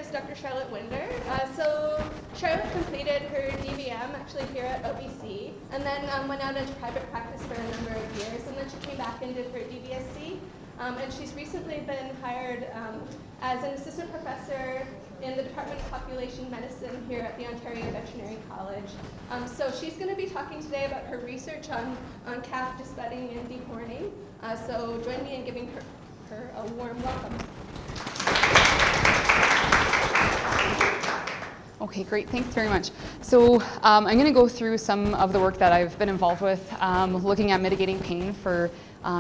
is Dr. Charlotte Winder. So Charlotte completed her DVM actually here at OBC, and then went out into private practice for a number of years, and then she came back and did her DVSC. And she's recently been hired as an assistant professor in the Department of Population Medicine here at the Ontario Veterinary College. So she's going to be talking today about her research on calf disbudding and dehorning. So join me in giving her a warm welcome. Okay, great, thanks very much. So I'm going to go through some of the work that I've been involved with looking at mitigating pain for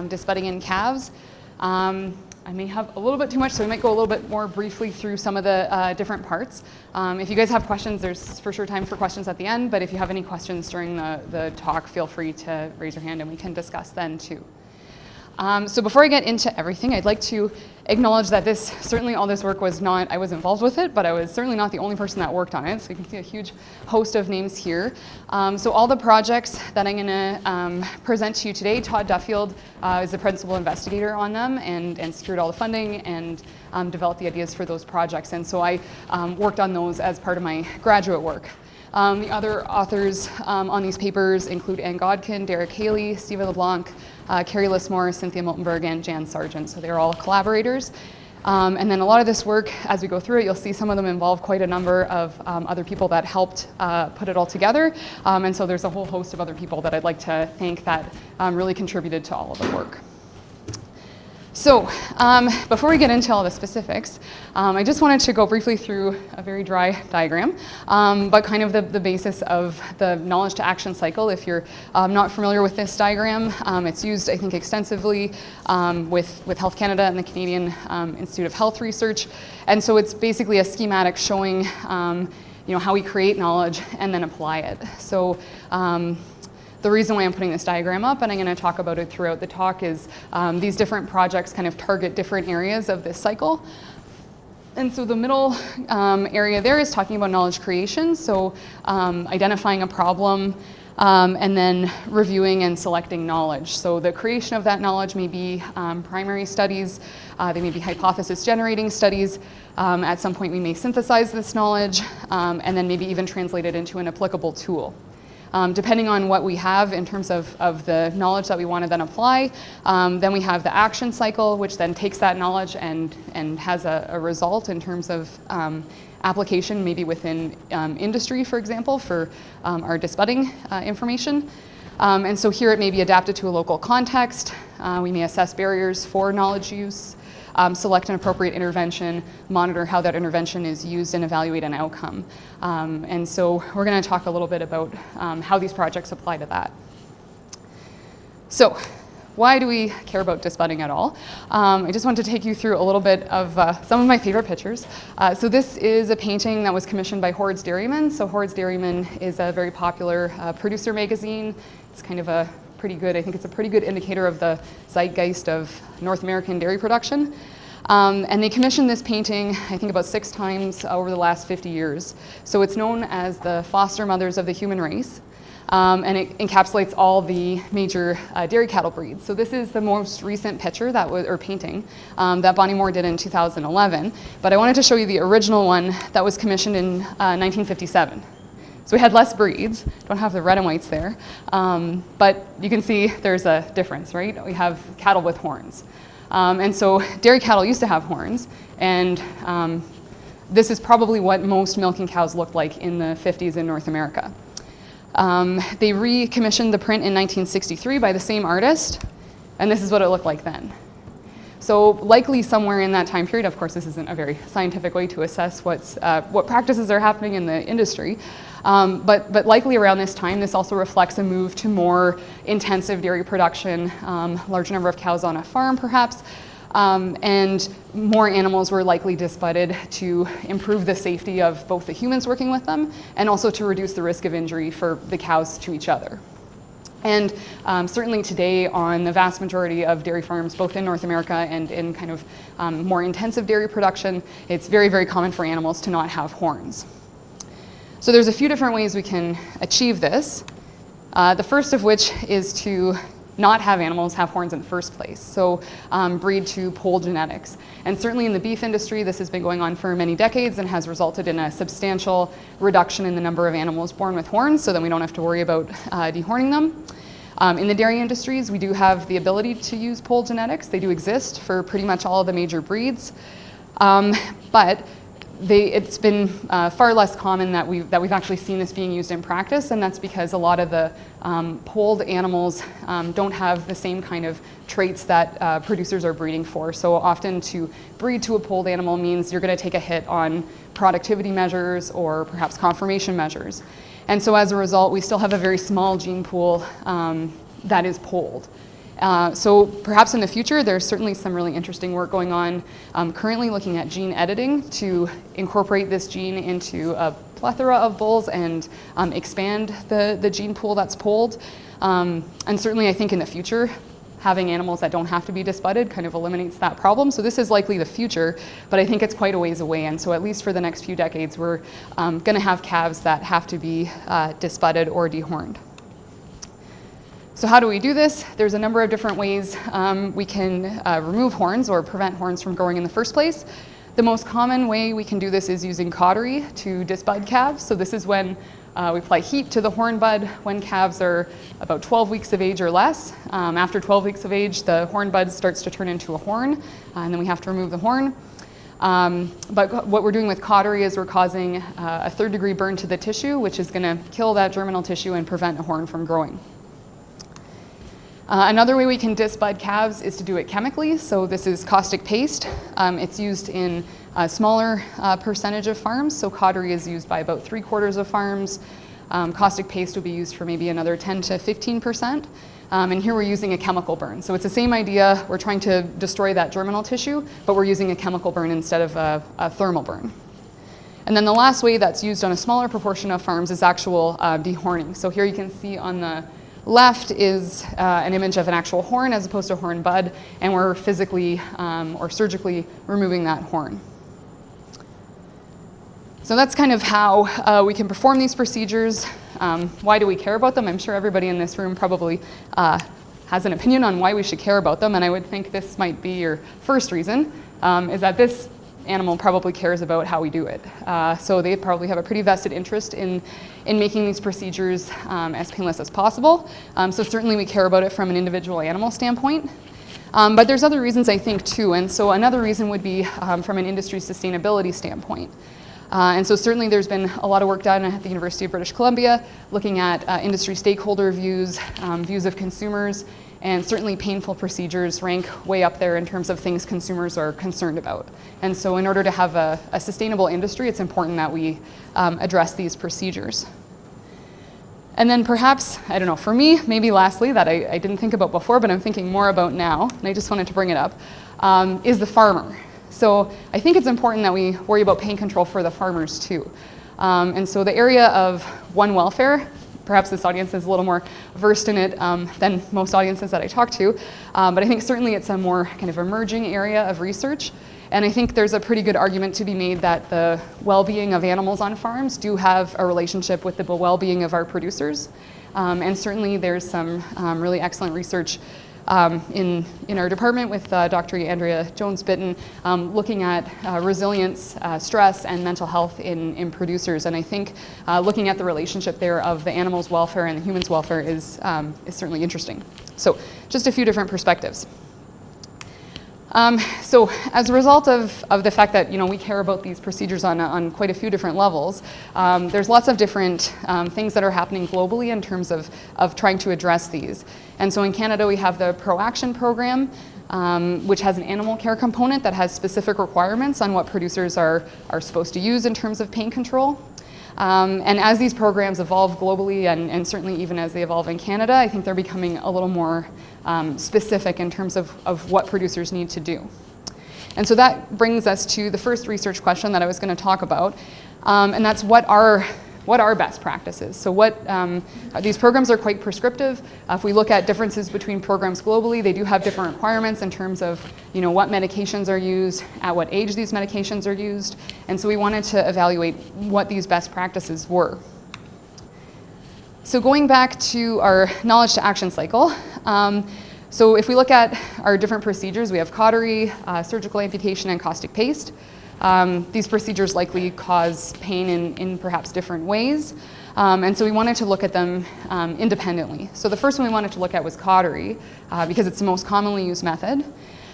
disbudding in calves. I may have a little bit too much, so we might go a little bit more briefly through some of the different parts. If you guys have questions, there's for sure time for questions at the end, but if you have any questions during the talk, feel free to raise your hand and we can discuss then too. So before I get into everything, I'd like to acknowledge that certainly all this work was not, I was involved with it, but I was certainly not the only person that worked on it. So you can see a huge host of names here. So all the projects that I'm going to present to you today, Todd Duffield is the principal investigator on them and secured all the funding and developed the ideas for those projects. And so I worked on those as part of my graduate work. The other authors on these papers include Ann Godkin, Derek Haley, Stephen LeBlanc, Carrie Lismore, Cynthia Miltenberg, and Jan Sargent. So they're all collaborators. And then a lot of this work, as we go through it, you'll see some of them involve quite a number of other people that helped put it all together. And so there's a whole host of other people that I'd like to thank that really contributed to all of the work. So before we get into all the specifics, I just wanted to go briefly through a very dry diagram, but kind of the basis of the knowledge to action cycle. If you're not familiar with this diagram, it's used, I think, extensively with Health Canada and the Canadian Institute of Health Research. And so it's basically a schematic showing how we create knowledge and then apply it. So the reason why I'm putting this diagram up, and I'm going to talk about it throughout the talk, is these different projects kind of target different areas of this cycle. And so the middle area there is talking about knowledge creation, so identifying a problem and then reviewing and selecting knowledge. So the creation of that knowledge may be primary studies, they may be hypothesis generating studies. At some point we may synthesize this knowledge and then maybe even translate it into an applicable tool. Depending on what we have in terms of the knowledge that we want to then apply, then we have the action cycle, which then takes that knowledge and has a result in terms of application, maybe within industry, for example, for our disbudding information. And so here it may be adapted to a local context. We may assess barriers for knowledge use, select an appropriate intervention, monitor how that intervention is used, and evaluate an outcome. And so we're going to talk a little bit about how these projects apply to that. So why do we care about disbudding at all? I just want to take you through a little bit of some of my favorite pictures. So this is a painting that was commissioned by Hoard's Dairyman. So Hoard's Dairyman is a very popular producer magazine. It's kind of a pretty good, I think it's a pretty good indicator of the zeitgeist of North American dairy production. And they commissioned this painting, I think, about 6 times over the last 50 years. So it's known as the foster mothers of the human race. And it encapsulates all the major dairy cattle breeds. So this is the most recent picture or painting that Bonnie Moore did in 2011. But I wanted to show you the original one that was commissioned in 1957. So we had less breeds, don't have the red and whites there, but you can see there's a difference, right? We have cattle with horns. And so dairy cattle used to have horns, and this is probably what most milking cows looked like in the 50s in North America. They recommissioned the print in 1963 by the same artist, and this is what it looked like then. So likely somewhere in that time period, of course this isn't a very scientific way to assess what practices are happening in the industry, but likely around this time this also reflects a move to more intensive dairy production, larger number of cows on a farm perhaps, and more animals were likely disbudded to improve the safety of both the humans working with them and also to reduce the risk of injury for the cows to each other. And certainly today on the vast majority of dairy farms, both in North America and in kind of more intensive dairy production, it's very, very common for animals to not have horns. So there's a few different ways we can achieve this. The first of which is to not have animals have horns in the first place, so breed to poll genetics. And certainly in the beef industry, this has been going on for many decades and has resulted in a substantial reduction in the number of animals born with horns, so that we don't have to worry about dehorning them. In the dairy industries, we do have the ability to use poll genetics. They do exist for pretty much all of the major breeds, but it's been far less common that we've actually seen this being used in practice, and that's because a lot of the polled animals don't have the same kind of traits that producers are breeding for. So often to breed to a polled animal means you're going to take a hit on productivity measures or perhaps conformation measures. And so as a result, we still have a very small gene pool that is polled. So perhaps in the future, there's certainly some really interesting work going on currently looking at gene editing to incorporate this gene into a plethora of bulls and expand the gene pool that's polled. And certainly I think in the future, having animals that don't have to be disbudded kind of eliminates that problem. So this is likely the future, but I think it's quite a ways away. And so at least for the next few decades, we're going to have calves that have to be disbudded or dehorned. So how do we do this? There's a number of different ways we can remove horns or prevent horns from growing in the first place. The most common way we can do this is using cautery to disbud calves. So this is when we apply heat to the horn bud when calves are about 12 weeks of age or less. After 12 weeks of age, the horn bud starts to turn into a horn, and then we have to remove the horn. But what we're doing with cautery is we're causing a third-degree burn to the tissue, which is going to kill that germinal tissue and prevent a horn from growing. Another way we can disbud calves is to do it chemically. So this is caustic paste. It's used in a smaller percentage of farms. So cautery is used by about 3/4 of farms. Caustic paste will be used for maybe another 10 to 15%. And here we're using a chemical burn. So it's the same idea. We're trying to destroy that germinal tissue, but we're using a chemical burn instead of a thermal burn. And then the last way that's used on a smaller proportion of farms is actual dehorning. So here you can see on the left is an image of an actual horn as opposed to a horn bud, and we're physically or surgically removing that horn. So that's kind of how we can perform these procedures. Why do we care about them? I'm sure everybody in this room probably has an opinion on why we should care about them, and I would think this might be your first reason, is that this animal probably cares about how we do it. So they probably have a pretty vested interest in making these procedures as painless as possible. So certainly we care about it from an individual animal standpoint. But there's other reasons I think too, and so another reason would be from an industry sustainability standpoint. And so certainly there's been a lot of work done at the University of British Columbia looking at industry stakeholder views, views of consumers, and certainly painful procedures rank way up there in terms of things consumers are concerned about. And so in order to have a sustainable industry, it's important that we address these procedures. And then perhaps, I don't know, for me, maybe lastly, that I didn't think about before, but I'm thinking more about now, and I just wanted to bring it up, is the farmer. So I think it's important that we worry about pain control for the farmers too. And so the area of one welfare, perhaps this audience is a little more versed in it than most audiences that I talk to, but I think certainly it's a more kind of emerging area of research. And I think there's a pretty good argument to be made that the well-being of animals on farms do have a relationship with the well-being of our producers. And certainly there's some really excellent research in our department with Dr. Andrea Jones-Bitten looking at resilience, stress, and mental health in producers. And I think looking at the relationship there of the animal's welfare and the human's welfare is certainly interesting. So just a few different perspectives. So as a result of the fact that we care about these procedures on quite a few different levels, there's lots of different things that are happening globally in terms of trying to address these. And so in Canada we have the ProAction program, which has an animal care component that has specific requirements on what producers are supposed to use in terms of pain control. And as these programs evolve globally, and certainly even as they evolve in Canada, I think they're becoming a little more specific in terms of what producers need to do. And so that brings us to the first research question that I was going to talk about, and that's what are best practices? So these programs are quite prescriptive. If we look at differences between programs globally, they do have different requirements in terms of what medications are used, at what age these medications are used, and so we wanted to evaluate what these best practices were. So going back to our knowledge to action cycle, so if we look at our different procedures, we have cautery, surgical amputation, and caustic paste. These procedures likely cause pain in perhaps different ways, and so we wanted to look at them independently. So the first one we wanted to look at was cautery, because it's the most commonly used method.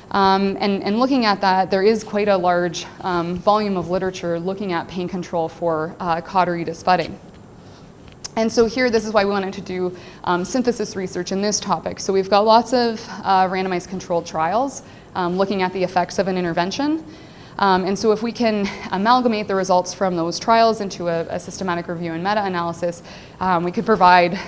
And looking at that, there is quite a large volume of literature looking at pain control for cautery disbudding. And so here, this is why we wanted to do synthesis research in this topic. So we've got lots of randomized controlled trials looking at the effects of an intervention. And so if we can amalgamate the results from those trials into a systematic review and meta-analysis, we could provide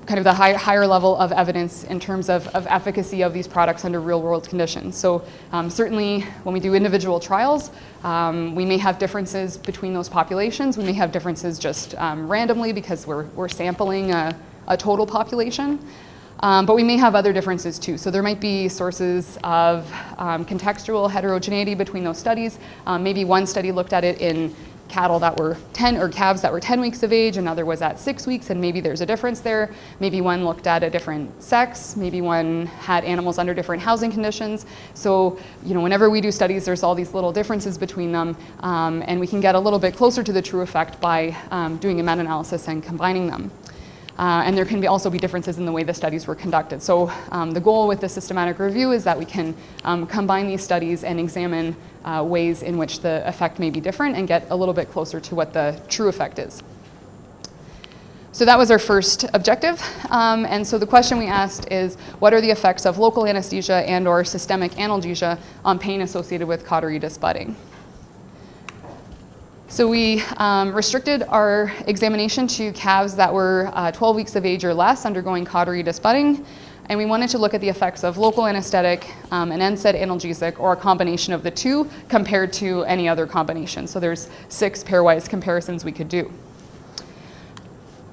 kind of the higher level of evidence in terms of efficacy of these products under real-world conditions. So certainly when we do individual trials, we may have differences between those populations. We may have differences just randomly because we're sampling a total population. But we may have other differences too. So there might be sources of contextual heterogeneity between those studies. Maybe one study looked at it in cattle that were 10 or calves that were 10 weeks of age, another was at 6 weeks, and maybe there's a difference there. Maybe one looked at a different sex, maybe one had animals under different housing conditions. So, whenever we do studies, there's all these little differences between them, and we can get a little bit closer to the true effect by doing a meta-analysis and combining them. And there can also be differences in the way the studies were conducted. So the goal with the systematic review is that we can combine these studies and examine ways in which the effect may be different and get a little bit closer to what the true effect is. So that was our first objective. And so the question we asked is, what are the effects of local anesthesia and or systemic analgesia on pain associated with cautery disbudding? So we restricted our examination to calves that were 12 weeks of age or less undergoing cautery disbudding, and we wanted to look at the effects of local anesthetic, an Nsaid analgesic, or a combination of the two compared to any other combination. So there's 6 pairwise comparisons we could do.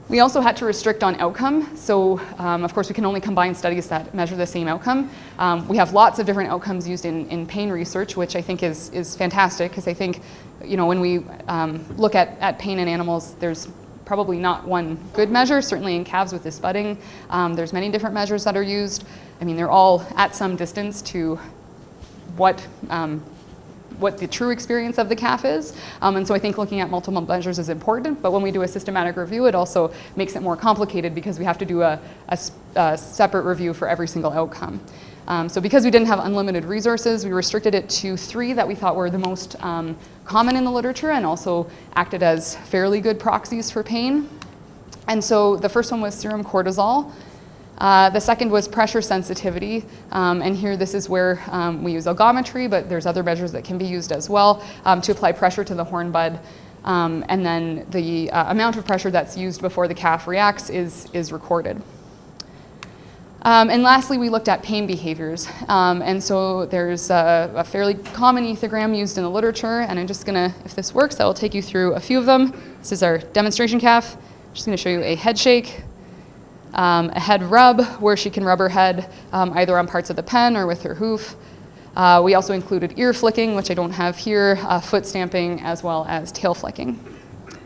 We also had to restrict on outcome. So of course we can only combine studies that measure the same outcome. We have lots of different outcomes used in pain research, which I think is fantastic, because I think when we look at pain in animals, there's probably not one good measure. Certainly in calves with disbudding, there's many different measures that are used. I mean, they're all at some distance to what the true experience of the calf is. And so I think looking at multiple measures is important, but when we do a systematic review, it also makes it more complicated because we have to do a separate review for every single outcome. So because we didn't have unlimited resources, we restricted it to 3 that we thought were the most common in the literature and also acted as fairly good proxies for pain. And so the first one was serum cortisol. The second was pressure sensitivity, and here this is where we use algometry, but there's other measures that can be used as well to apply pressure to the horn bud, and then the amount of pressure that's used before the calf reacts is recorded. And lastly, we looked at pain behaviors, and so there's a fairly common ethogram used in the literature, and I'm just gonna, if this works, I will take you through a few of them. This is our demonstration calf. I'm just gonna show you a head shake. A head rub, where she can rub her head either on parts of the pen or with her hoof. We also included ear flicking, which I don't have here, foot stamping, as well as tail flicking.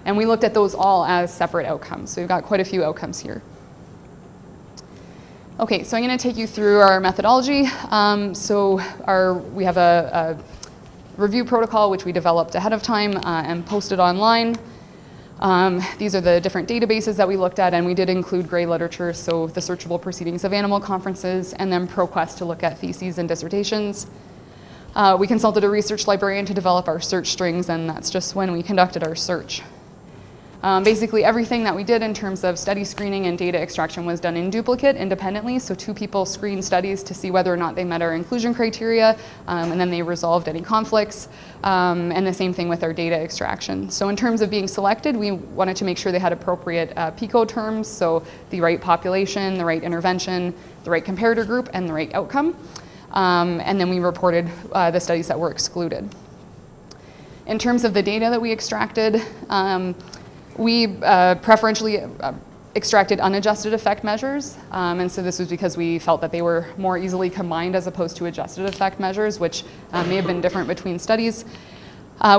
And we looked at those all as separate outcomes. So we've got quite a few outcomes here. Okay, so I'm going to take you through our methodology. We have a review protocol which we developed ahead of time and posted online. These are the different databases that we looked at, and we did include gray literature, so the searchable proceedings of animal conferences, and then ProQuest to look at theses and dissertations. We consulted a research librarian to develop our search strings, and that's just when we conducted our search. Basically everything that we did in terms of study screening and data extraction was done in duplicate independently, so 2 people screened studies to see whether or not they met our inclusion criteria, and then they resolved any conflicts, and the same thing with our data extraction. So in terms of being selected, we wanted to make sure they had appropriate PICO terms, so the right population, the right intervention, the right comparator group, and the right outcome, and then we reported the studies that were excluded. In terms of the data that we extracted, we preferentially extracted unadjusted effect measures, and so this was because we felt that they were more easily combined as opposed to adjusted effect measures, which may have been different between studies.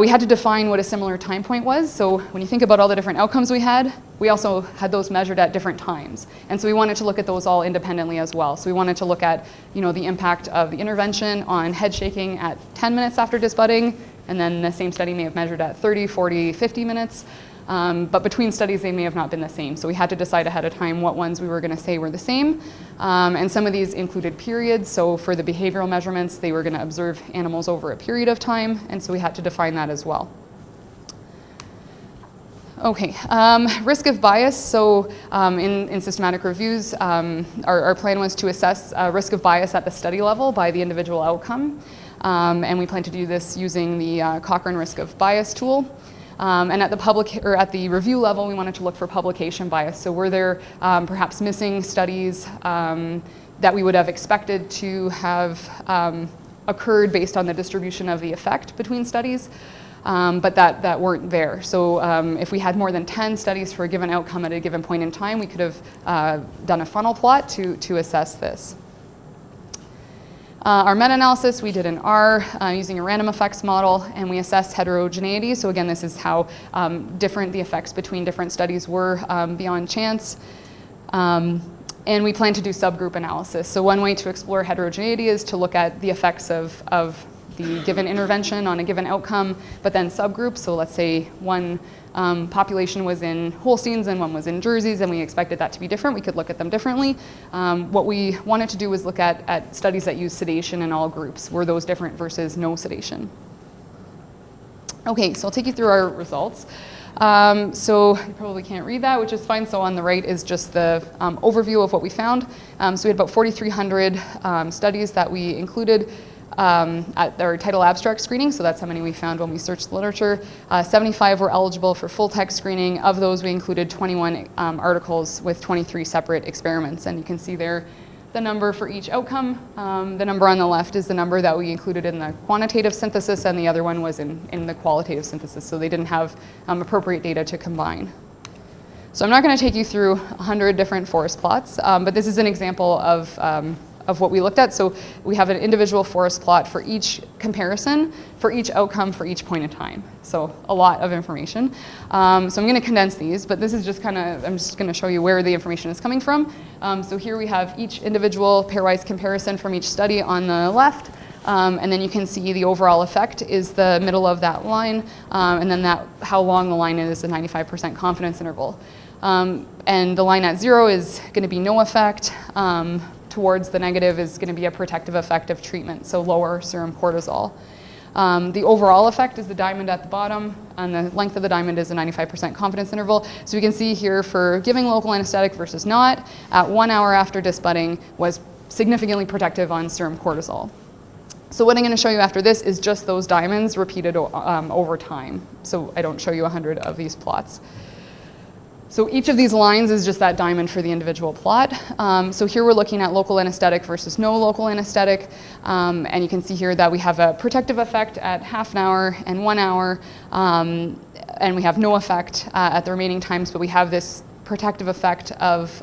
We had to define what a similar time point was. So when you think about all the different outcomes we also had those measured at different times. And so we wanted to look at those all independently as well. So we wanted to look at, the impact of the intervention on head shaking at 10 minutes after disbudding, and then the same study may have measured at 30, 40, 50 minutes. But between studies, they may have not been the same. So we had to decide ahead of time what ones we were going to say were the same. And some of these included periods. So for the behavioral measurements, they were going to observe animals over a period of time. And so we had to define that as well. Okay, risk of bias. So in systematic reviews, our plan was to assess risk of bias at the study level by the individual outcome. And we plan to do this using the Cochrane risk of bias tool. And at the review level, we wanted to look for publication bias. So were there perhaps missing studies that we would have expected to have occurred based on the distribution of the effect between studies, but that weren't there. So if we had more than 10 studies for a given outcome at a given point in time, we could have done a funnel plot to assess this. Our meta-analysis we did in R using a random effects model, and we assessed heterogeneity. So again, this is how different the effects between different studies were beyond chance. And we plan to do subgroup analysis. So one way to explore heterogeneity is to look at the effects of the given intervention on a given outcome, but then subgroups. So let's say one population was in Holsteins and one was in Jerseys, and we expected that to be different. We could look at them differently. What we wanted to do was look at studies that use sedation in all groups. Were those different versus no sedation? Okay, so I'll take you through our results. So you probably can't read that, which is fine. So on the right is just the overview of what we found. So we had about 4,300 studies that we included at our title abstract screening, so that's how many we found when we searched the literature. 75 were eligible for full text screening. Of those, we included 21 articles with 23 separate experiments, and you can see there the number for each outcome. The number on the left is the number that we included in the quantitative synthesis, and the other one was in the qualitative synthesis, so they didn't have appropriate data to combine. So I'm not going to take you through 100 different forest plots, but this is an example of what we looked at. So we have an individual forest plot for each comparison, for each outcome, for each point in time. So a lot of information. So I'm going to condense these, but this is just I'm just going to show you where the information is coming from. So here we have each individual pairwise comparison from each study on the left. And then you can see the overall effect is the middle of that line, and then how long the line is, a 95% confidence interval. And the line at 0 is going to be no effect. Towards the negative is going to be a protective effect of treatment, so lower serum cortisol. The overall effect is the diamond at the bottom, and the length of the diamond is a 95% confidence interval. So we can see here for giving local anesthetic versus not, at 1 hour after disbudding was significantly protective on serum cortisol. So what I'm going to show you after this is just those diamonds repeated over time. So I don't show you 100 of these plots. So each of these lines is just that diamond for the individual plot. So here we're looking at local anesthetic versus no local anesthetic. And you can see here that we have a protective effect at half an hour and 1 hour. And we have no effect at the remaining times, but we have this protective effect of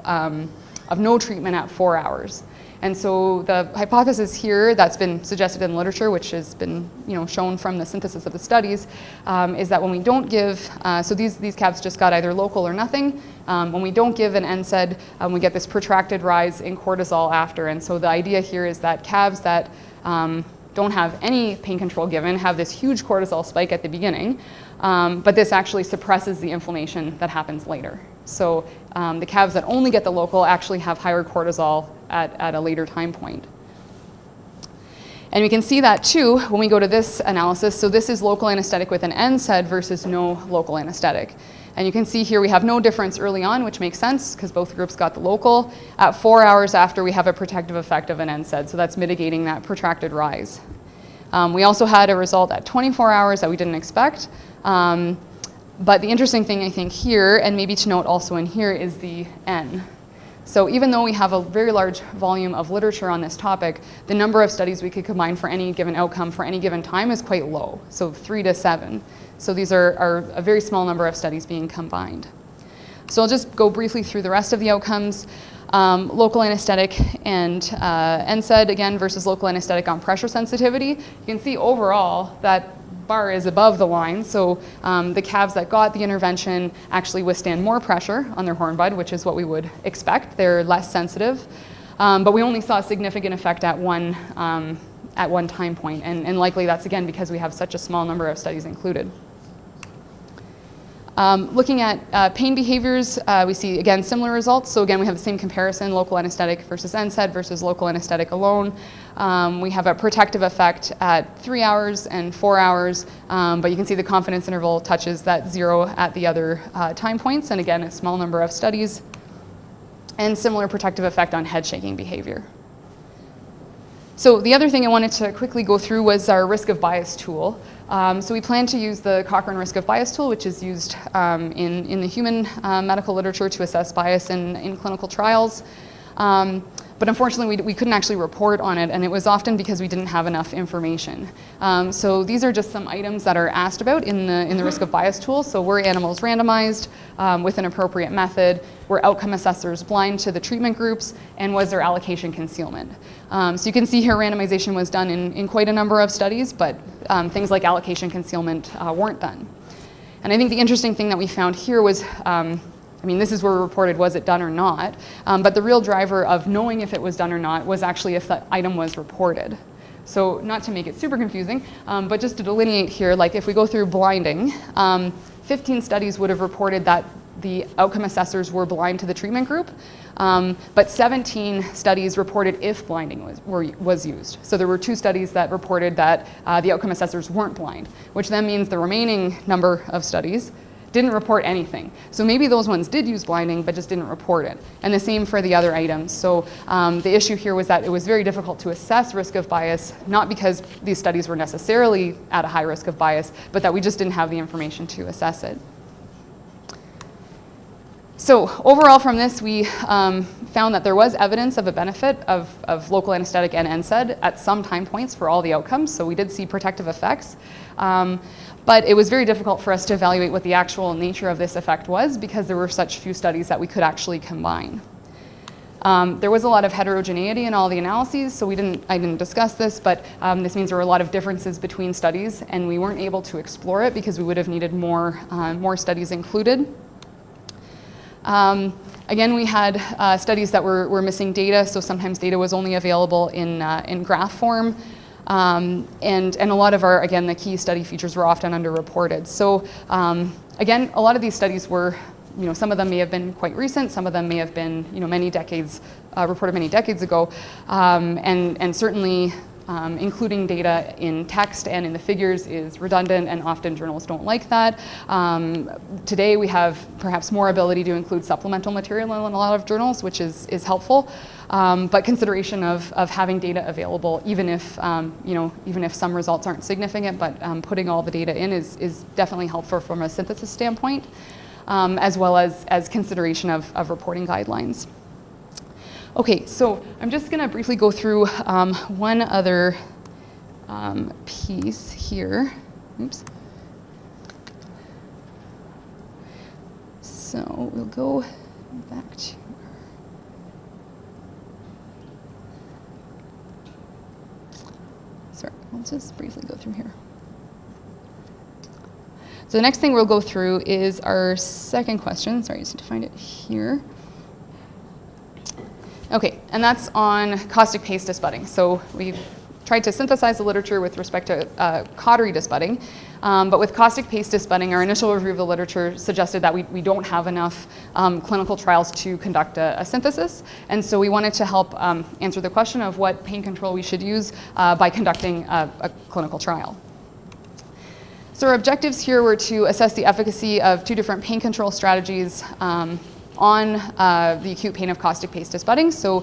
no treatment at 4 hours. And so the hypothesis here that's been suggested in the literature, which has been shown from the synthesis of the studies, is that when we don't give, so these calves just got either local or nothing. When we don't give an Nsaid, we get this protracted rise in cortisol after. And so the idea here is that calves that don't have any pain control given have this huge cortisol spike at the beginning, but this actually suppresses the inflammation that happens later. So the calves that only get the local actually have higher cortisol at a later time point. And we can see that too when we go to this analysis. So this is local anesthetic with an Nsaid versus no local anesthetic. And you can see here we have no difference early on, which makes sense because both groups got the local. At 4 hours after, we have a protective effect of an Nsaid, so that's mitigating that protracted rise. We also had a result at 24 hours that we didn't expect. But the interesting thing I think here, and maybe to note also in here, is the N. So even though we have a very large volume of literature on this topic, the number of studies we could combine for any given outcome for any given time is quite low, so 3 to 7. So these are a very small number of studies being combined. So I'll just go briefly through the rest of the outcomes. Local anesthetic and Nsaid again versus local anesthetic on pressure sensitivity. You can see overall that bar is above the line, so the calves that got the intervention actually withstand more pressure on their horn bud, which is what we would expect. They're less sensitive, but we only saw a significant effect at one time point, and likely that's again because we have such a small number of studies included. Looking at pain behaviors, we see, again, similar results. So again, we have the same comparison, local anesthetic versus Nsaid versus local anesthetic alone. We have a protective effect at 3 hours and 4 hours, but you can see the confidence interval touches that 0 at the other time points, and again, a small number of studies, and similar protective effect on head shaking behavior. So the other thing I wanted to quickly go through was our risk of bias tool. So we plan to use the Cochrane risk of bias tool, which is used in the human medical literature to assess bias in clinical trials. But unfortunately, we couldn't actually report on it, and it was often because we didn't have enough information. So these are just some items that are asked about in the risk of bias tool. So were animals randomized with an appropriate method? Were outcome assessors blind to the treatment groups? And was there allocation concealment? So you can see here randomization was done in quite a number of studies, but things like allocation concealment weren't done. And I think the interesting thing that we found here was, this is where we reported was it done or not, but the real driver of knowing if it was done or not was actually if the item was reported. So not to make it super confusing, but just to delineate here, like if we go through blinding, 15 studies would have reported that the outcome assessors were blind to the treatment group, but 17 studies reported if blinding was used. So there were 2 studies that reported that the outcome assessors weren't blind, which then means the remaining number of studies didn't report anything. So maybe those ones did use blinding, but just didn't report it. And the same for the other items. So the issue here was that it was very difficult to assess risk of bias, not because these studies were necessarily at a high risk of bias, but that we just didn't have the information to assess it. So overall from this, we found that there was evidence of a benefit of local anesthetic and Nsaid at some time points for all the outcomes. So we did see protective effects. But it was very difficult for us to evaluate what the actual nature of this effect was because there were such few studies that we could actually combine. There was a lot of heterogeneity in all the analyses, so I didn't discuss this, but this means there were a lot of differences between studies, and we weren't able to explore it because we would have needed more studies included. Again, we had studies that were missing data, so sometimes data was only available in graph form. And a lot of our, again, the key study features were often underreported. So again, a lot of these studies were, some of them may have been quite recent, some of them may have been, many decades, reported many decades ago, and certainly including data in text and in the figures is redundant, and often journals don't like that. Today we have perhaps more ability to include supplemental material in a lot of journals, which is helpful. But consideration of having data available, even if some results aren't significant, but putting all the data in is definitely helpful from a synthesis standpoint, as well as consideration of reporting guidelines. Okay, so I'm just going to briefly go through one other piece here. Oops. So we'll go back to. Sorry, we'll just briefly go through here. So the next thing we'll go through is our second question. Sorry, I just need to find it here. Okay, and that's on caustic paste disbudding. So we've tried to synthesize the literature with respect to cautery disbudding, but with caustic paste disbudding, our initial review of the literature suggested that we don't have enough clinical trials to conduct a synthesis, and so we wanted to help answer the question of what pain control we should use by conducting a clinical trial. So our objectives here were to assess the efficacy of 2 different pain control strategies on the acute pain of caustic paste disbudding. So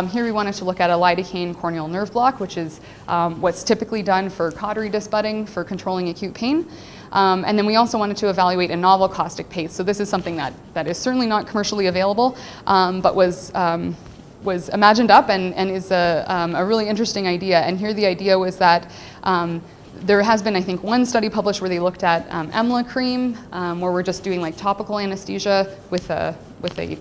here we wanted to look at a lidocaine corneal nerve block, which is what's typically done for cautery disbudding for controlling acute pain. And then we also wanted to evaluate a novel caustic paste. So this is something that is certainly not commercially available, but was imagined up and is a really interesting idea. And here the idea was that there has been, I think, one study published where they looked at EMLA cream, where we're just doing like topical anesthesia with a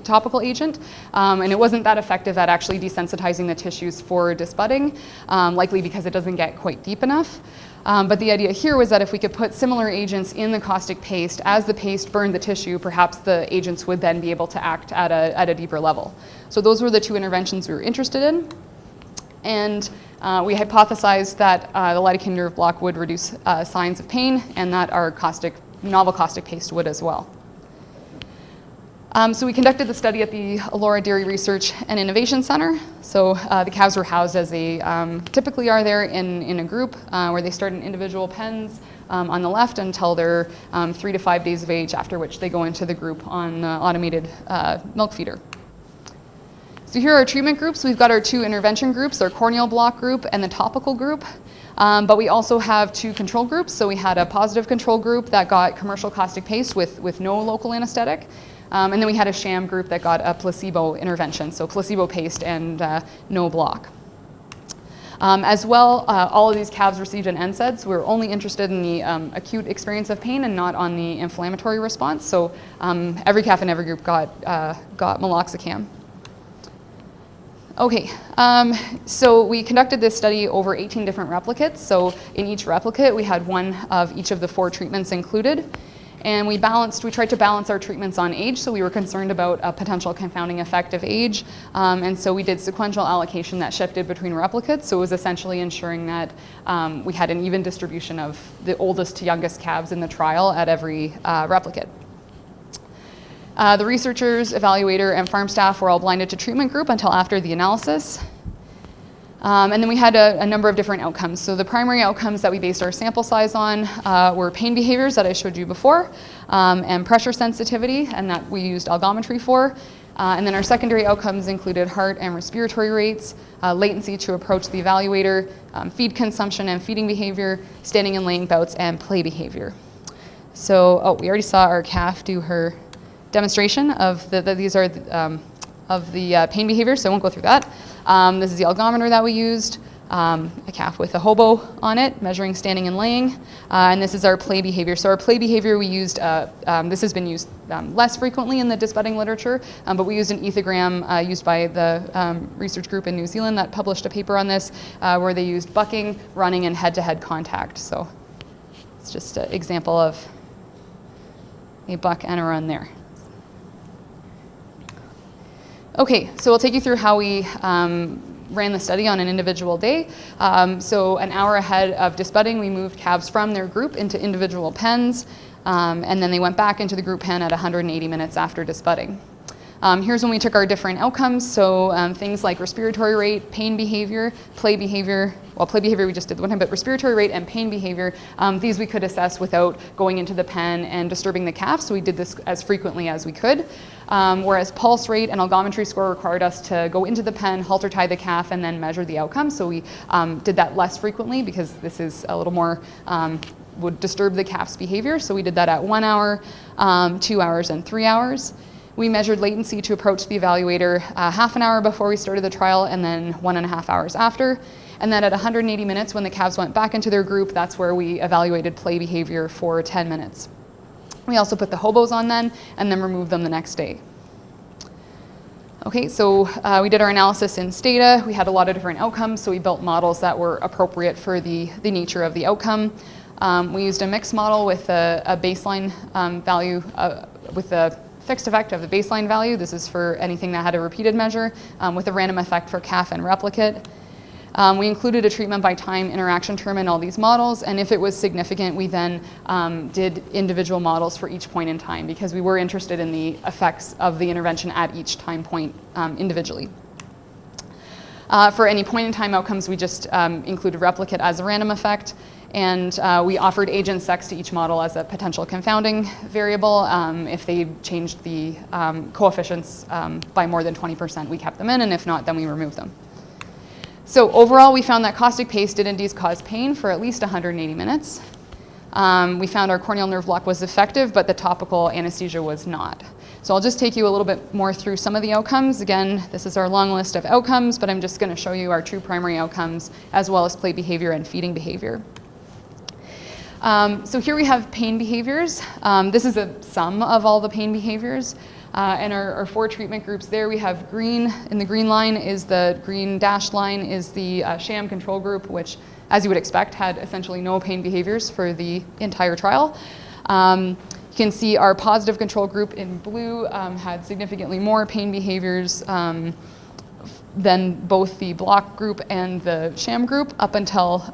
topical agent, and it wasn't that effective at actually desensitizing the tissues for disbudding, likely because it doesn't get quite deep enough. But the idea here was that if we could put similar agents in the caustic paste, as the paste burned the tissue, perhaps the agents would then be able to act at a deeper level. So those were the two interventions we were interested in. And we hypothesized that the lidocaine nerve block would reduce signs of pain, and that our novel caustic paste would as well. So we conducted the study at the Elora Dairy Research and Innovation Center. So the calves were housed as they typically are there in a group where they start in individual pens on the left until they're 3 to 5 days of age, after which they go into the group on the automated milk feeder. So here are our treatment groups. We've got our 2 intervention groups, our corneal block group and the topical group. But we also have 2 control groups. So we had a positive control group that got commercial caustic paste with no local anesthetic. And then we had a sham group that got a placebo intervention, so placebo paste and no block. As well, all of these calves received an Nsaid, so we were only interested in the acute experience of pain and not on the inflammatory response. So every calf in every group got meloxicam. Okay, so we conducted this study over 18 different replicates. So in each replicate, we had one of each of the 4 treatments included. And we tried to balance our treatments on age, so we were concerned about a potential confounding effect of age. And so we did sequential allocation that shifted between replicates, so it was essentially ensuring that we had an even distribution of the oldest to youngest calves in the trial at every replicate. The researchers, evaluator, and farm staff were all blinded to treatment group until after the analysis. And then we had a number of different outcomes. So the primary outcomes that we based our sample size on were pain behaviors that I showed you before, and pressure sensitivity, and that we used algometry for. And then our secondary outcomes included heart and respiratory rates, latency to approach the evaluator, feed consumption and feeding behavior, standing and laying bouts, and play behavior. So, we already saw our calf do her demonstration of these are of the pain behavior, so I won't go through that. This is the algometer that we used, a calf with a hobo on it, measuring standing and laying. And this is our play behavior. So our play behavior we used, this has been used less frequently in the disbudding literature, but we used an ethogram used by the research group in New Zealand that published a paper on this, where they used bucking, running, and head-to-head contact. So it's just an example of a buck and a run there. Okay, so we'll take you through how we ran the study on an individual day. So an hour ahead of disbudding, we moved calves from their group into individual pens, and then they went back into the group pen at 180 minutes after disbudding. Here's when we took our different outcomes, so things like respiratory rate, pain behavior, play behavior. Well, play behavior we just did the one time, but respiratory rate and pain behavior, these we could assess without going into the pen and disturbing the calf, so we did this as frequently as we could. Whereas pulse rate and algometry score required us to go into the pen, halter tie the calf, and then measure the outcome, so we did that less frequently because this is a little more, would disturb the calf's behavior, so we did that at 1 hour, 2 hours, and 3 hours. We measured latency to approach the evaluator half an hour before we started the trial and then 1.5 hours after. And then at 180 minutes, when the calves went back into their group, that's where we evaluated play behavior for 10 minutes. We also put the hobos on then and then removed them the next day. Okay, so we did our analysis in Stata. We had a lot of different outcomes, so we built models that were appropriate for the nature of the outcome. We used a mixed model with a baseline value, with a fixed effect of the baseline value. This is for anything that had a repeated measure, with a random effect for calf and replicate. We included a treatment by time interaction term in all these models, and if it was significant, we then did individual models for each point in time because we were interested in the effects of the intervention at each time point individually. For any point in time outcomes, we just included replicate as a random effect, and we offered age and sex to each model as a potential confounding variable. If they changed the coefficients by more than 20%, we kept them in, and if not, then we removed them. So overall, we found that caustic paste did indeed cause pain for at least 180 minutes. We found our corneal nerve block was effective, but the topical anesthesia was not. So I'll just take you a little bit more through some of the outcomes. Again, this is our long list of outcomes, but I'm just going to show you our two primary outcomes as well as play behavior and feeding behavior. So here we have pain behaviors. This is a sum of all the pain behaviors. And our 4 treatment groups there, we have green, in the green line is the green dashed line is the sham control group, which as you would expect, had essentially no pain behaviors for the entire trial. You can see our positive control group in blue had significantly more pain behaviors than both the block group and the sham group up until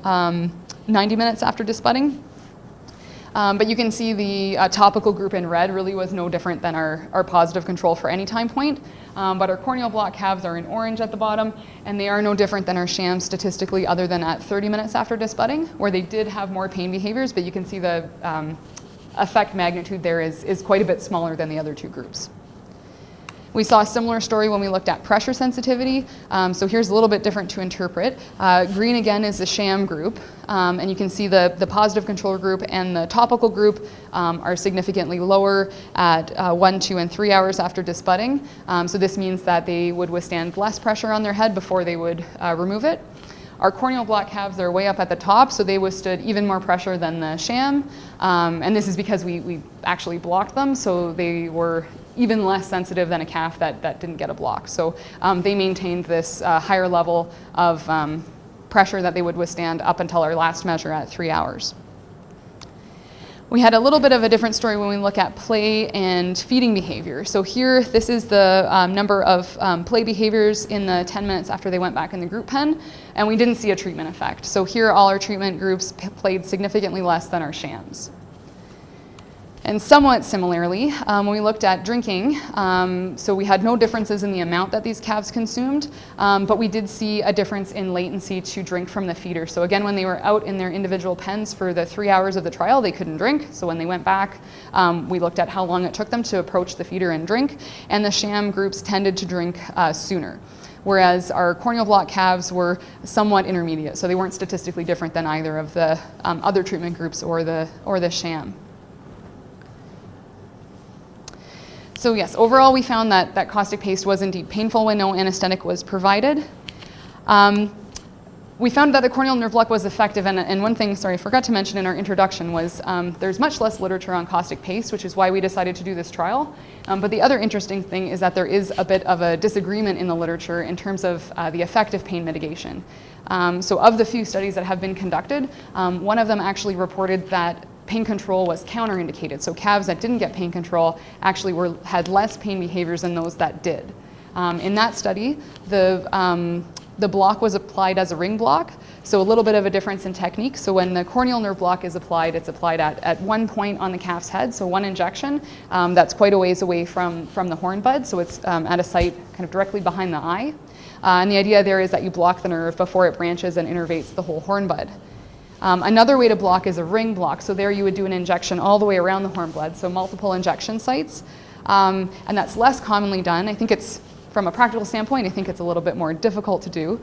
90 minutes after disbudding. But you can see the topical group in red really was no different than our positive control for any time point. But our corneal block calves are in orange at the bottom, and they are no different than our sham statistically, other than at 30 minutes after disbudding, where they did have more pain behaviors, but you can see the effect magnitude there is quite a bit smaller than the other two groups. We saw a similar story when we looked at pressure sensitivity. So here's a little bit different to interpret. Green again is the sham group, and you can see the positive control group and the topical group are significantly lower at 1, 2, and 3 hours after disbudding. So this means that they would withstand less pressure on their head before they would remove it. Our corneal block calves are way up at the top, so they withstood even more pressure than the sham. And this is because we actually blocked them, so they were even less sensitive than a calf that didn't get a block. So they maintained this higher level of pressure that they would withstand up until our last measure at 3 hours. We had a little bit of a different story when we look at play and feeding behavior. So here, this is the number of play behaviors in the 10 minutes after they went back in the group pen, and we didn't see a treatment effect. So here, all our treatment groups played significantly less than our shams. And somewhat similarly, when we looked at drinking, so we had no differences in the amount that these calves consumed, but we did see a difference in latency to drink from the feeder. So again, when they were out in their individual pens for the 3 hours of the trial, they couldn't drink. So when they went back, we looked at how long it took them to approach the feeder and drink, and the sham groups tended to drink sooner. Whereas our corneal block calves were somewhat intermediate, so they weren't statistically different than either of the other treatment groups or the sham. So yes, overall we found that caustic paste was indeed painful when no anesthetic was provided. We found that the corneal nerve block was effective, and one thing, sorry, I forgot to mention in our introduction was there's much less literature on caustic paste, which is why we decided to do this trial. But the other interesting thing is that there is a bit of a disagreement in the literature in terms of the effect of pain mitigation. So of the few studies that have been conducted, one of them actually reported that pain control was counterindicated. So calves that didn't get pain control actually had less pain behaviors than those that did. In that study, the block was applied as a ring block, so a little bit of a difference in technique. So when the corneal nerve block is applied, it's applied at one point on the calf's head, so one injection. That's quite a ways away from the horn bud, so it's at a site kind of directly behind the eye. And the idea there is that you block the nerve before it branches and innervates the whole horn bud. Another way to block is a ring block. So there you would do an injection all the way around the horn blood, so multiple injection sites. And that's less commonly done. I think it's, from a practical standpoint, I think it's a little bit more difficult to do.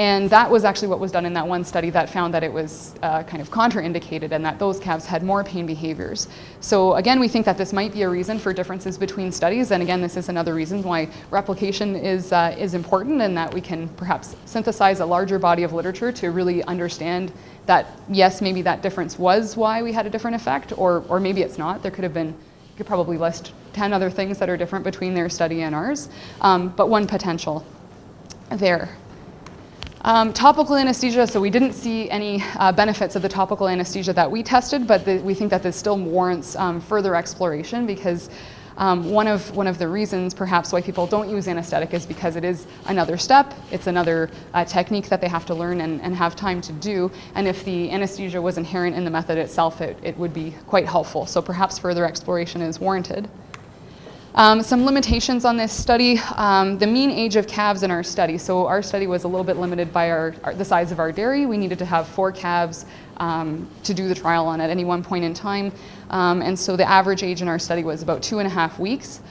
And that was actually what was done in that one study that found that it was kind of contraindicated and that those calves had more pain behaviors. So again, we think that this might be a reason for differences between studies. And again, this is another reason why replication is important, and that we can perhaps synthesize a larger body of literature to really understand that, yes, maybe that difference was why we had a different effect, or maybe it's not. There could have been, you could probably list 10 other things that are different between their study and ours, but one potential there. Topical anesthesia, so we didn't see any benefits of the topical anesthesia that we tested, but we think that this still warrants further exploration, because one of the reasons perhaps why people don't use anesthetic is because it is another step, it's another technique that they have to learn and have time to do, and if the anesthesia was inherent in the method itself, it would be quite helpful, so perhaps further exploration is warranted. Some limitations on this study, the mean age of calves in our study. So our study was a little bit limited by the size of our dairy. We needed to have 4 calves to do the trial on at any one point in time. And so the average age in our study was about 2.5 weeks.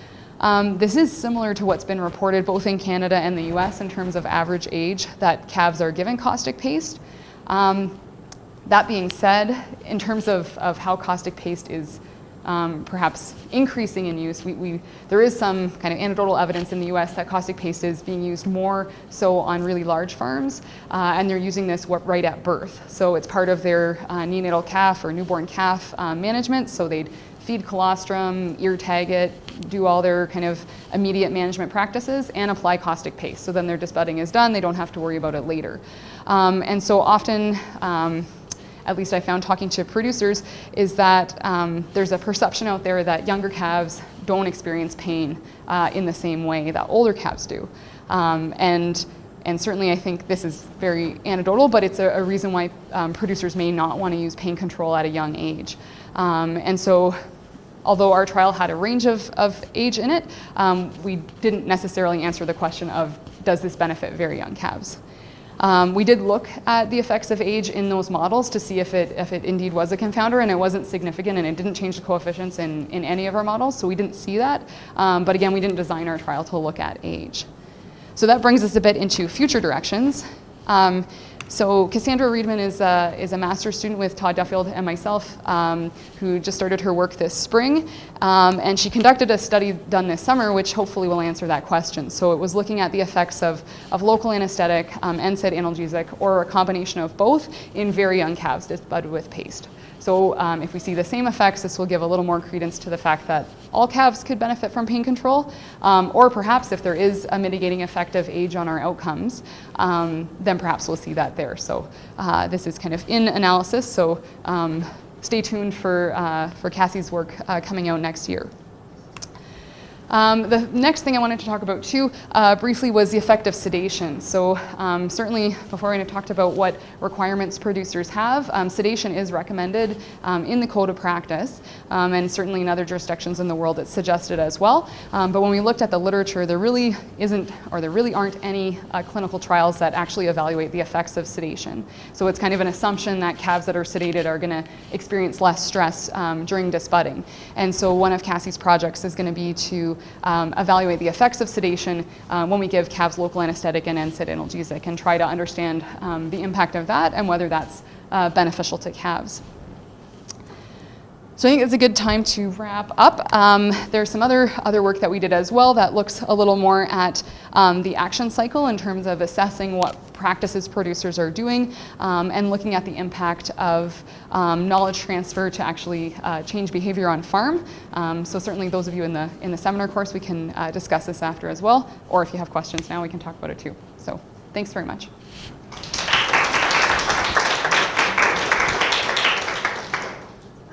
This is similar to what's been reported both in Canada and the US in terms of average age that calves are given caustic paste. That being said, in terms of how caustic paste is perhaps increasing in use, there is some kind of anecdotal evidence in the US that caustic paste is being used more so on really large farms, and they're using this right at birth. So it's part of their neonatal calf or newborn calf management, so they'd feed colostrum, ear tag it, do all their kind of immediate management practices, and apply caustic paste. So then their disbudding is done, they don't have to worry about it later. And so often, at least I found talking to producers, is that there's a perception out there that younger calves don't experience pain in the same way that older calves do. And certainly I think this is very anecdotal, but it's a reason why producers may not want to use pain control at a young age. And so although our trial had a range of age in it, we didn't necessarily answer the question of, does this benefit very young calves? We did look at the effects of age in those models to see if it indeed was a confounder, and it wasn't significant, and it didn't change the coefficients in any of our models, so we didn't see that. But again, we didn't design our trial to look at age. So that brings us a bit into future directions. So Cassandra Reedman is a master's student with Todd Duffield and myself, who just started her work this spring. And she conducted a study done this summer, which hopefully will answer that question. So it was looking at the effects of local anesthetic, Nsaid analgesic, or a combination of both in very young calves disbudded with paste. So if we see the same effects, this will give a little more credence to the fact that all calves could benefit from pain control, or perhaps if there is a mitigating effect of age on our outcomes, then perhaps we'll see that there. So this is kind of in analysis, so stay tuned for Cassie's work coming out next year. The next thing I wanted to talk about too, briefly, was the effect of sedation. So certainly, before I talked about what requirements producers have, sedation is recommended in the code of practice, and certainly in other jurisdictions in the world it's suggested as well. But when we looked at the literature, there really aren't any clinical trials that actually evaluate the effects of sedation. So it's kind of an assumption that calves that are sedated are going to experience less stress during disbudding. And so one of Cassie's projects is going to be to evaluate the effects of sedation when we give calves local anesthetic and Nsaid analgesic, and try to understand the impact of that and whether that's beneficial to calves. So I think it's a good time to wrap up. There's some other work that we did as well that looks a little more at the action cycle in terms of assessing what practices producers are doing, and looking at the impact of knowledge transfer to actually change behavior on farm. So certainly those of you in the seminar course, we can discuss this after as well, or if you have questions now, we can talk about it too. So thanks very much.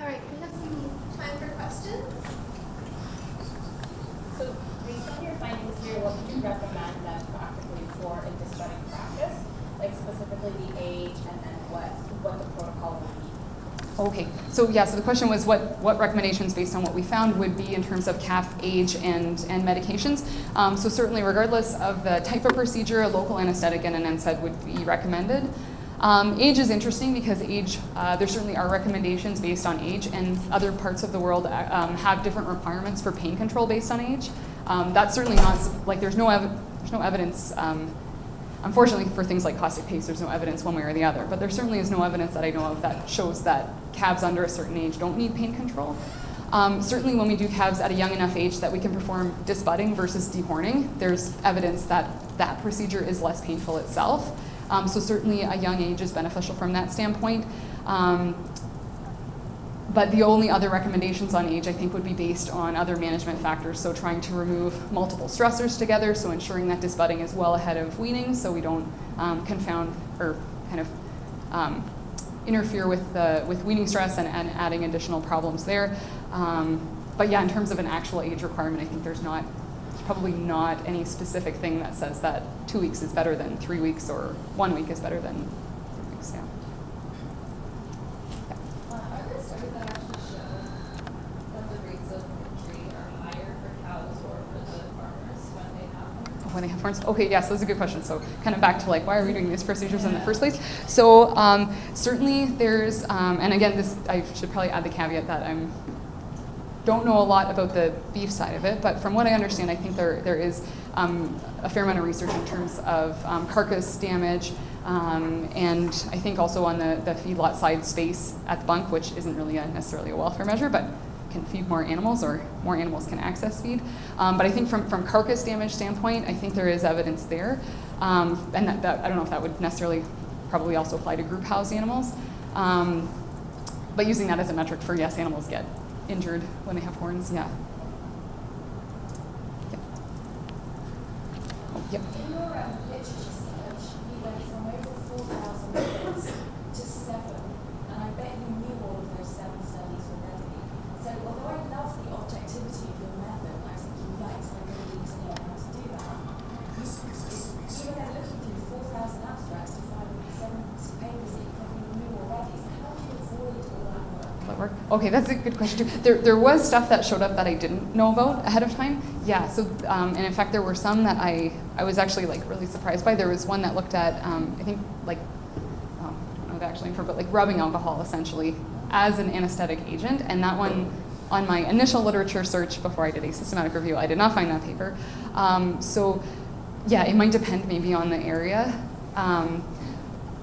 All right, we have some time for questions. So based on your findings here, what would you recommend then practically for a disbudding practice? Like specifically the age and then what the protocol would be? Okay, so yeah, so the question was what recommendations based on what we found would be in terms of calf age and medications. So certainly regardless of the type of procedure, a local anesthetic and an Nsaid would be recommended. Age is interesting because age, there certainly are recommendations based on age, and other parts of the world have different requirements for pain control based on age. That's certainly not, like there's no evidence, unfortunately for things like caustic paste, there's no evidence one way or the other, but there certainly is no evidence that I know of that shows that calves under a certain age don't need pain control. Certainly when we do calves at a young enough age that we can perform disbudding versus dehorning, there's evidence that that procedure is less painful itself. So certainly a young age is beneficial from that standpoint. But the only other recommendations on age, I think, would be based on other management factors. So trying to remove multiple stressors together, so ensuring that disbudding is well ahead of weaning, so we don't confound or kind of interfere with weaning stress and adding additional problems there. But yeah, in terms of an actual age requirement, I think there's probably not any specific thing that says that 2 weeks is better than 3 weeks or 1 week is better than 3 weeks. Yeah. Are there studies that actually show that the rates of injury are higher for cows or for the farmers when they have them? When they have horns? Okay, yes, that's a good question. So kind of back to like, why are we doing these procedures in the first place? So certainly there's, and again, this I should probably add the caveat that I don't know a lot about the beef side of it, but from what I understand, I think there is a fair amount of research in terms of carcass damage, and I think also on the feedlot side space at the bunk, which isn't really necessarily a welfare measure, but can feed more animals or more animals can access feed. But I think from carcass damage standpoint, I think there is evidence there. And that I don't know if that would necessarily probably also apply to group housed animals. But using that as a metric for yes, animals get injured when they have horns. Yeah. Yep. Oh, yep. In your literature search, you went from over 4,000 methods to 7, and I bet you knew all of those 7 studies already. So although I love the objectivity of your method, I was thinking, yikes, I really need to know how to do that. You were then looking through 4,000 abstracts to find 7 papers that you probably knew already. So how do you avoid all that work? Okay, that's a good question too. There was stuff that showed up that I didn't know about ahead of time. Yeah, so, and in fact there were some that I was actually like really surprised by. There was one that looked at, I think like, I don't know the actual name for it, but like rubbing alcohol essentially as an anesthetic agent. And that one, on my initial literature search before I did a systematic review, I did not find that paper. So yeah, it might depend maybe on the area.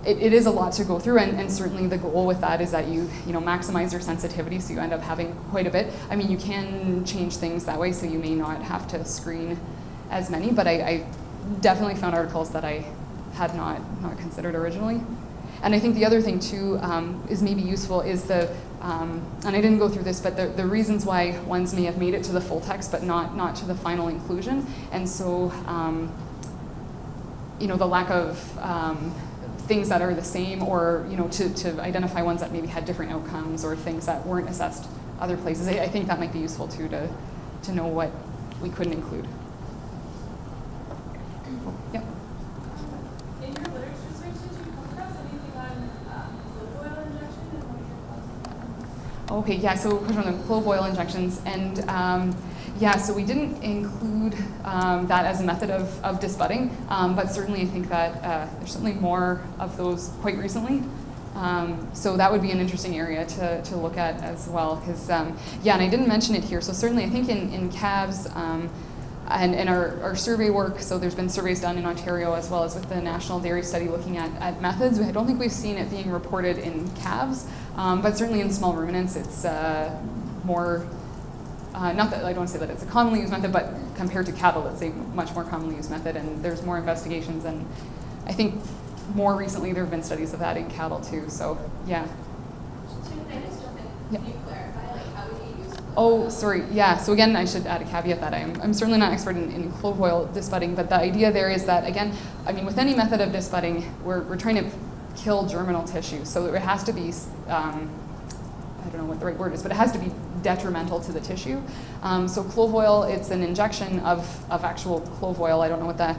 It is a lot to go through, and certainly the goal with that is that you maximize your sensitivity, so you end up having quite a bit. I mean, you can change things that way, so you may not have to screen as many, but I definitely found articles that I had not considered originally. And I think the other thing too is maybe useful is and I didn't go through this, but the reasons why ones may have made it to the full text but not to the final inclusion. And so, the lack of things that are the same, or to identify ones that maybe had different outcomes or things that weren't assessed other places. I think that might be useful too to know what we couldn't include. Oh, yep. In your literature search, did you come across anything on clove oil injection and what your thoughts on that? Okay, yeah, so question on the clove oil injections, and yeah, so we didn't include that as a method of disbudding, but certainly I think that there's certainly more of those quite recently. So that would be an interesting area to look at as well, because yeah, and I didn't mention it here, so certainly I think in calves and in our survey work, so there's been surveys done in Ontario as well as with the National Dairy Study looking at methods. I don't think we've seen it being reported in calves, but certainly in small ruminants it's more, not that I don't want to say that it's a commonly used method, but compared to cattle, it's a much more commonly used method, and there's more investigations, and I think more recently there have been studies of that in cattle too, so yeah. Can I just jump in? Yep. Can you clarify, like, how would you use Oh, sorry, yeah, so again, I should add a caveat that I'm certainly not expert in clove oil disbudding, but the idea there is that, again, I mean, with any method of disbudding, we're trying to kill germinal tissue, so it has to be, I don't know what the right word is, but it has to be detrimental to the tissue. So clove oil, it's an injection of actual clove oil. I don't know what the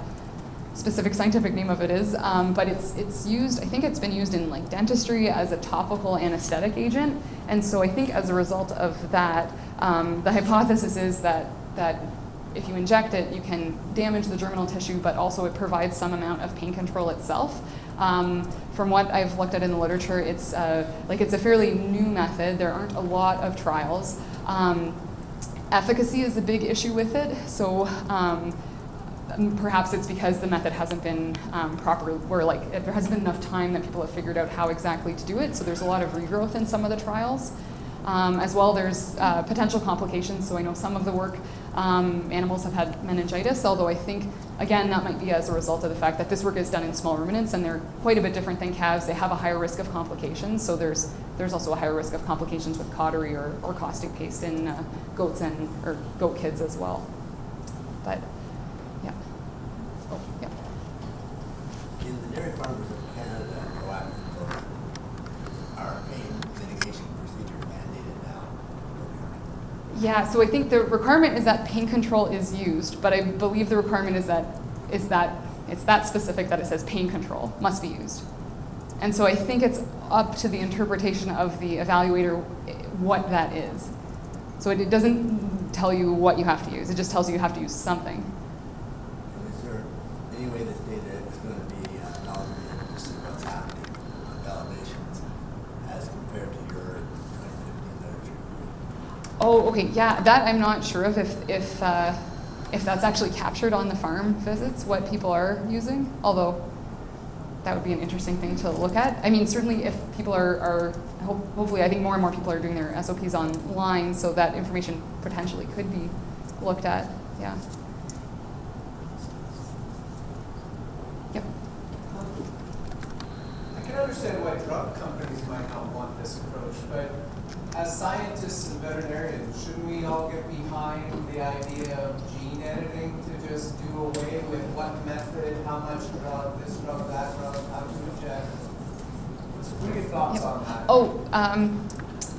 specific scientific name of it is, but it's used, I think it's been used in like dentistry as a topical anesthetic agent. And so I think as a result of that, the hypothesis is that if you inject it, you can damage the germinal tissue, but also it provides some amount of pain control itself. From what I've looked at in the literature, it's a fairly new method. There aren't a lot of trials. Efficacy is a big issue with it. So perhaps it's because the method hasn't been proper, where there hasn't been enough time that people have figured out how exactly to do it. So there's a lot of regrowth in some of the trials. As well, there's potential complications. So I know some of the work, animals have had meningitis, although I think, again, that might be as a result of the fact that this work is done in small ruminants, and they're quite a bit different than calves. They have a higher risk of complications, so there's also a higher risk of complications with cautery or caustic paste in goats or goat kids as well. But, yeah. Oh, yeah. In the Dairy Farmers of Canada cooperative are pain mitigation procedures mandated now? Yeah, so I think the requirement is that pain control is used, but I believe the requirement is that it's that specific that it says pain control must be used. And so I think it's up to the interpretation of the evaluator what that is. So it doesn't tell you what you have to use, it just tells you have to use something. And is there any way this data is going to be knowledgeable as to what's happening with elevations as compared to your 2015 literature? Oh, okay, yeah, that I'm not sure of if that's actually captured on the farm visits, what people are using, although that would be an interesting thing to look at. I mean, certainly if people hopefully I think more and more people are doing their SOPs online, so that information potentially could be looked at, yeah. Yep. I can understand why drug companies might not want this approach, but as scientists and veterinarians, shouldn't we all get behind the idea of gene editing to just do away with what method, how much drug, this drug, that drug, how to inject? What are your thoughts on that? Oh,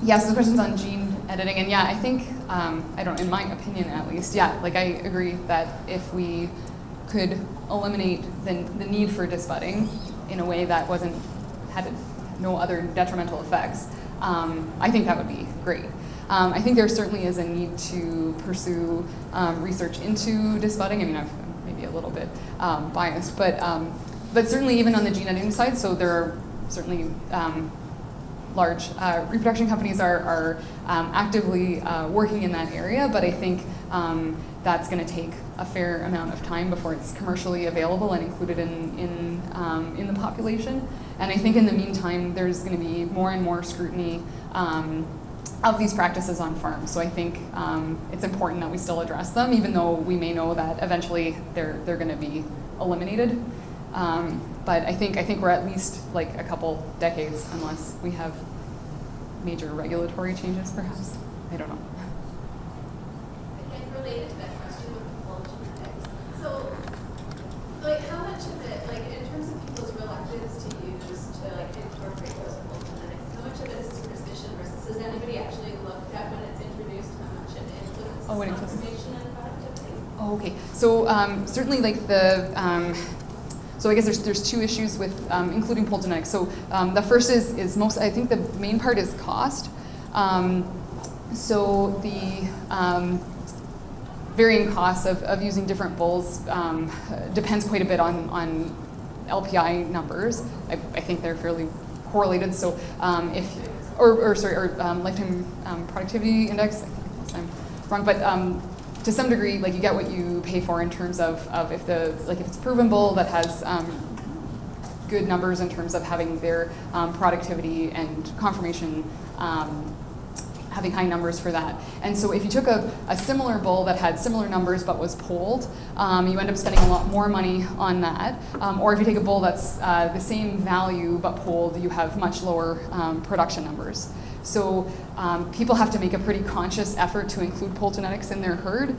yeah, so the question's on gene editing, and yeah, I think, I don't, in my opinion at least, yeah, like I agree that if we could eliminate the need for disbudding in a way that had no other detrimental effects, I think that would be great. I think there certainly is a need to pursue research into disbudding. I mean, I'm maybe a little bit biased, but certainly even on the gene editing side, so there are certainly large reproduction companies are actively working in that area, but I think that's going to take a fair amount of time before it's commercially available and included in the population. And I think in the meantime, there's going to be more and more scrutiny of these practices on farms. So I think it's important that we still address them, even though we may know that eventually they're going to be eliminated. But I think we're at least like a couple decades, unless we have major regulatory changes, perhaps. I don't know. Again, related to that question with the full genetics. So, like, how much of it, like, in terms of people's reluctance to incorporate those full genetics, how much of it is superstition versus has anybody actually looked at when it's introduced how much it influences conservation and productivity? Oh, okay. So certainly, like so I guess there's two issues with including polled genetics. So the first is most, I think the main part is cost. So the varying costs of using different bulls depends quite a bit on LPI numbers. I think they're fairly correlated. So lifetime productivity index, I think I'm wrong, but to some degree, like you get what you pay for in terms of if it's a proven bull that has good numbers in terms of having their productivity and conformation having high numbers for that. And so if you took a similar bull that had similar numbers but was polled, you end up spending a lot more money on that. Or if you take a bull that's the same value but polled, you have much lower production numbers. So people have to make a pretty conscious effort to include polled genetics in their herd.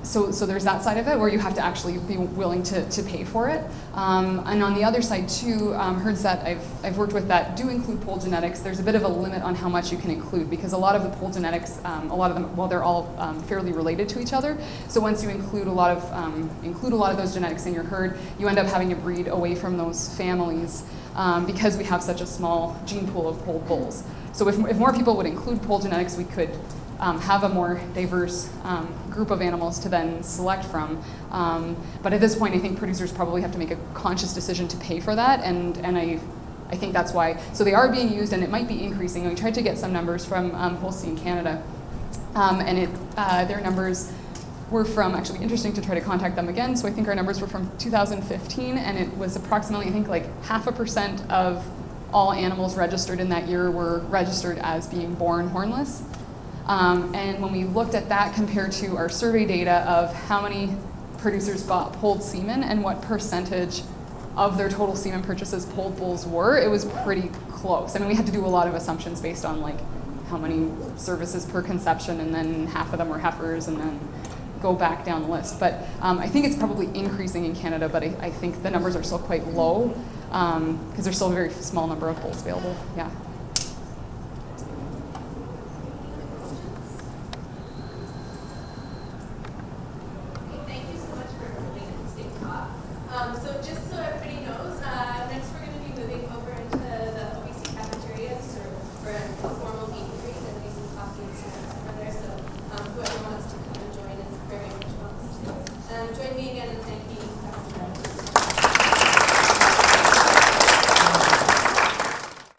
So there's that side of it where you have to actually be willing to pay for it. And on the other side too, herds that I've worked with that do include polled genetics, there's a bit of a limit on how much you can include because a lot of the polled genetics, a lot of them, well, they're all fairly related to each other. So once you include a lot of those genetics in your herd, you end up having to breed away from those families because we have such a small gene pool of polled bulls. So if more people would include polled genetics, we could have a more diverse group of animals to then select from. But at this point, I think producers probably have to make a conscious decision to pay for that, and I think that's why. So they are being used, and it might be increasing. We tried to get some numbers from Holstein Canada, and their numbers were from, actually interesting to try to contact them again, so I think our numbers were from 2015, and it was approximately, I think, like 0.5% of all animals registered in that year were registered as being born hornless. And when we looked at that compared to our survey data of how many producers bought polled semen and what percentage of their total semen purchases polled bulls were, it was pretty close. I mean, we had to do a lot of assumptions based on like how many services per conception, and then half of them were heifers, and then go back down the list. But I think it's probably increasing in Canada, but I think the numbers are still quite low because there's still a very small number of bulls available. Yeah.